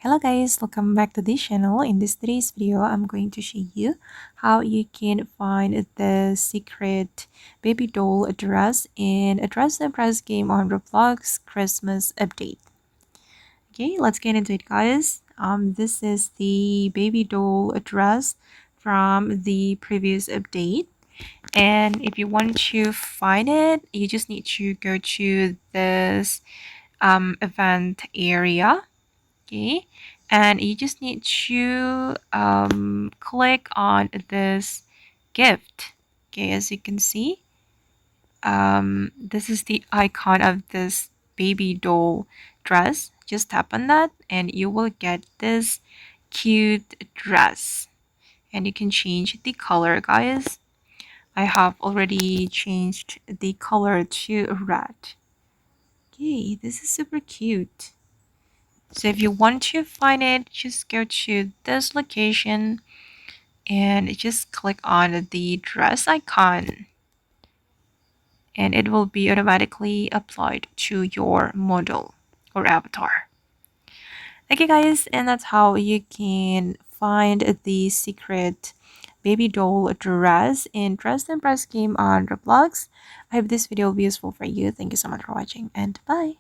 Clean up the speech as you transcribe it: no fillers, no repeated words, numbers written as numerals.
Hello guys, welcome back to this channel. In this today's video, I'm going to show you how you can find the secret baby doll dress in a dress and prize game on Roblox Christmas update. Okay, let's get into it guys. This is the baby doll dress from the previous update. And if you want to find it, you just need to go to this event area. Okay, and you just need to click on this gift. Okay, as you can see, this is the icon of this baby doll dress. Just tap on that and you will get this cute dress, and you can change the color guys. I have already changed the color to red. Okay, this is super cute. So if you want to find it, just go to this location and just click on the dress icon, and it will be automatically applied to your model or avatar. Okay guys, and that's how you can find the secret baby doll dress in Dress and Press game on Roblox. I hope this video will be useful for you. Thank you so much for watching and bye.